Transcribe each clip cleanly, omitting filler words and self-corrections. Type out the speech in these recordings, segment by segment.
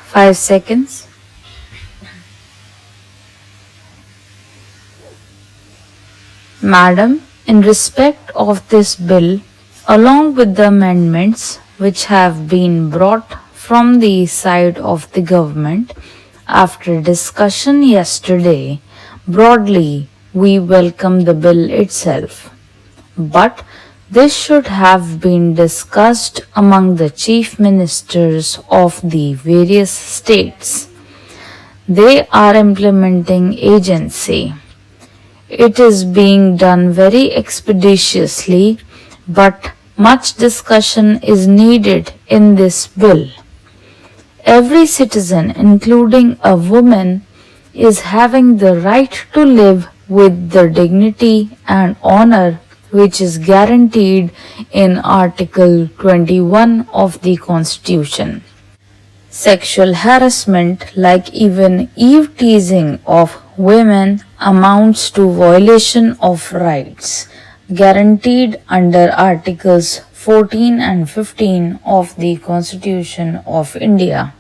5 seconds. Madam, in respect of this bill, along with the amendments which have been brought from the side of the government, after discussion yesterday, broadly we welcome the bill itself. But this should have been discussed among the chief ministers of the various states. They are implementing agency. It is being done very expeditiously, but much discussion is needed in this bill. Every citizen, including a woman, is having the right to live with the dignity and honor which is guaranteed in Article 21 of the Constitution. Sexual harassment, like even eve-teasing of women, amounts to violation of rights guaranteed under Articles 14 and 15 of the Constitution of India.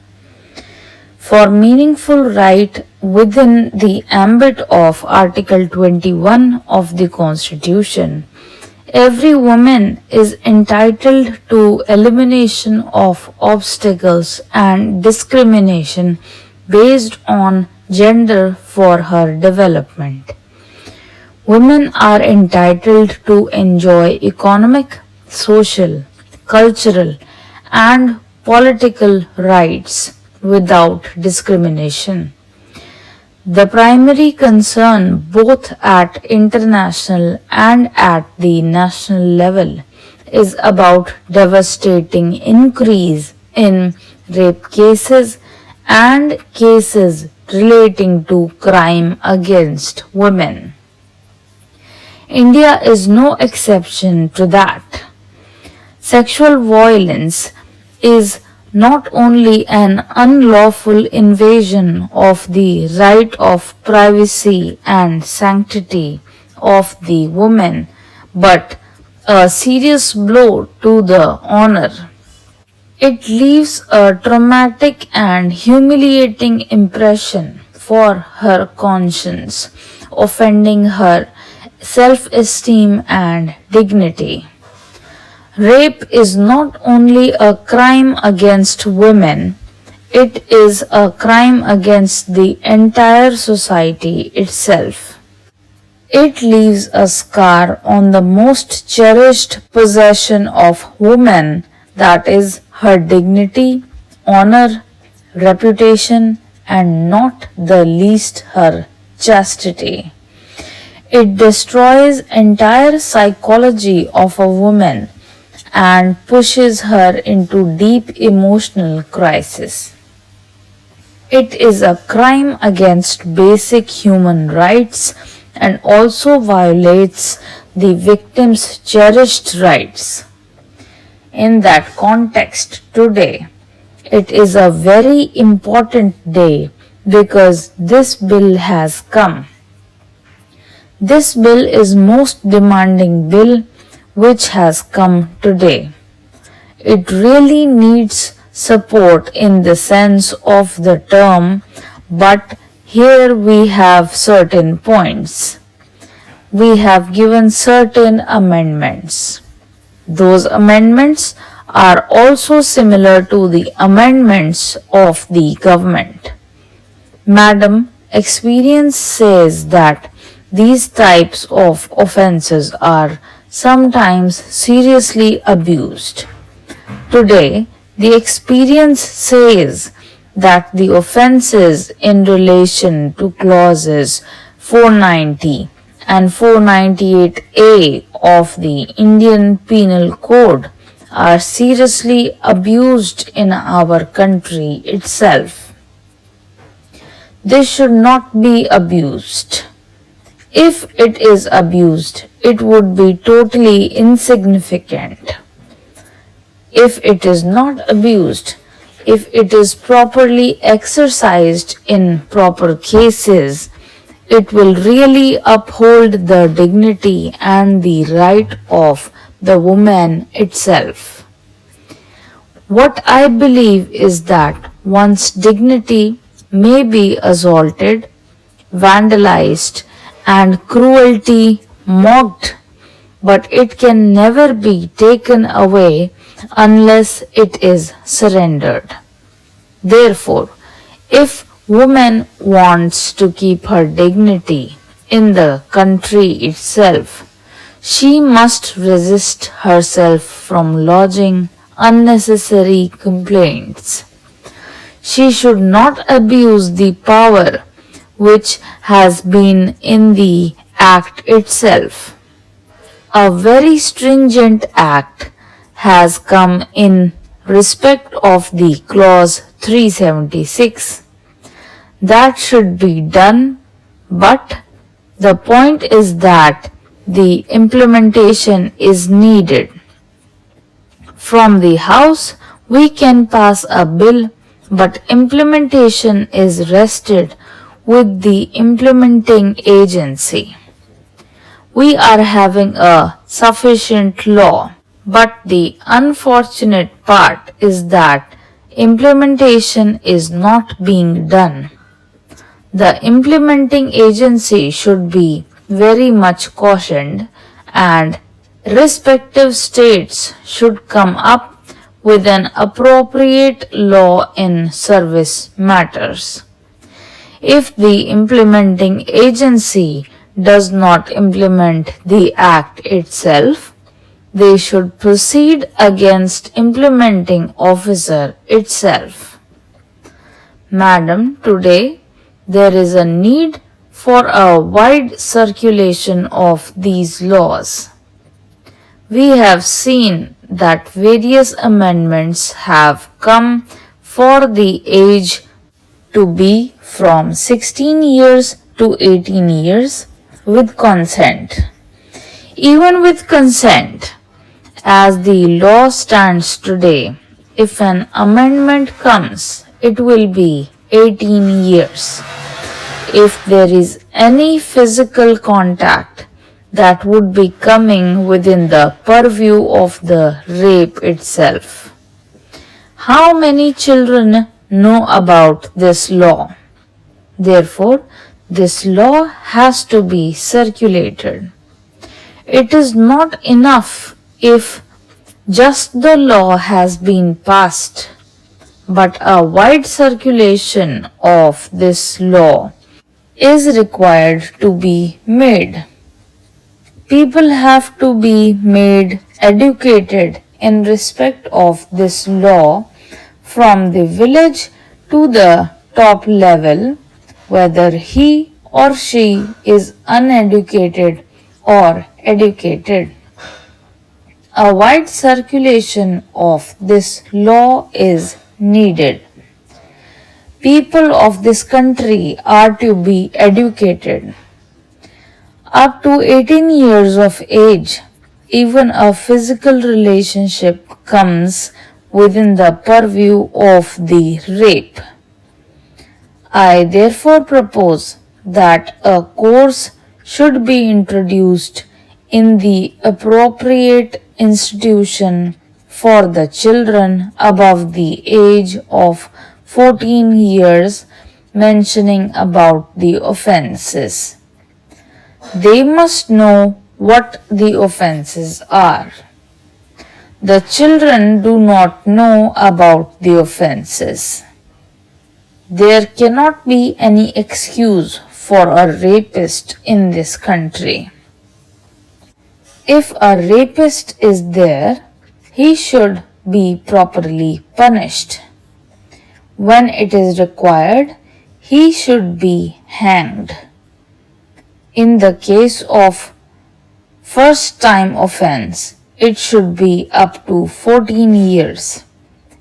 For meaningful right within the ambit of Article 21 of the Constitution, every woman is entitled to elimination of obstacles and discrimination based on gender for her development. Women are entitled to enjoy economic, social, cultural, and political rights without discrimination. The primary concern, both at international and at the national level, is about devastating increase in rape cases and cases relating to crime against women. India is no exception to that. Sexual violence is not only an unlawful invasion of the right of privacy and sanctity of the woman, but a serious blow to the honor. It leaves a traumatic and humiliating impression for her conscience, offending her self-esteem and dignity. Rape is not only a crime against women, it is a crime against the entire society itself. It leaves a scar on the most cherished possession of woman, that is her dignity, honor, reputation, and not the least her chastity. It destroys entire psychology of a woman and pushes her into deep emotional crisis. It is a crime against basic human rights and also violates the victim's cherished rights. In that context, today, it is a very important day because this bill has come. This bill is most demanding bill which has come today. It really needs support in the sense of the term, but here we have certain points. We have given certain amendments. Those amendments are also similar to the amendments of the government. Madam, experience says that these types of offences are sometimes seriously abused. Today, the experience says that the offences in relation to clauses 490 and 498A of the Indian Penal Code are seriously abused in our country itself. This should not be abused. If it is abused, it would be totally insignificant. If it is not abused, if it is properly exercised in proper cases, it will really uphold the dignity and the right of the woman itself. What I believe is that one's dignity may be assaulted, vandalized, and cruelty mocked, but it can never be taken away unless it is surrendered. Therefore, if woman wants to keep her dignity in the country itself, she must resist herself from lodging unnecessary complaints. She should not abuse the power which has been in the act itself. A very stringent act has come in respect of the clause 376. That should be done, but the point is that the implementation is needed. From the House, we can pass a bill, but implementation is rested with the implementing agency. We are having a sufficient law, but the unfortunate part is that implementation is not being done. The implementing agency should be very much cautioned, and respective states should come up with an appropriate law in service matters. If the implementing agency does not implement the act itself, they should proceed against implementing officer itself. Madam, today there is a need for a wide circulation of these laws. We have seen that various amendments have come for the age to be from 16 years to 18 years with consent. Even with consent, as the law stands today, if an amendment comes, it will be 18 years. If there is any physical contact that would be coming within the purview of the rape itself. How many children know about this law? Therefore, this law has to be circulated. It is not enough if just the law has been passed, but a wide circulation of this law is required to be made. People have to be made educated in respect of this law from the village to the top level, whether he or she is uneducated or educated. A wide circulation of this law is needed. People of this country are to be educated. Up to 18 years of age, even a physical relationship comes within the purview of the rape. I therefore propose that a course should be introduced in the appropriate institution for the children above the age of 14 years, mentioning about the offenses. They must know what the offenses are. The children do not know about the offenses. There cannot be any excuse for a rapist in this country. If a rapist is there, he should be properly punished. When it is required, he should be hanged. In the case of first time offense, it should be up to 14 years.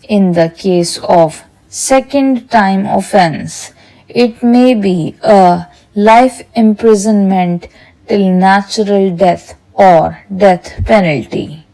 In the case of second time offense, it may be a life imprisonment till natural death or death penalty.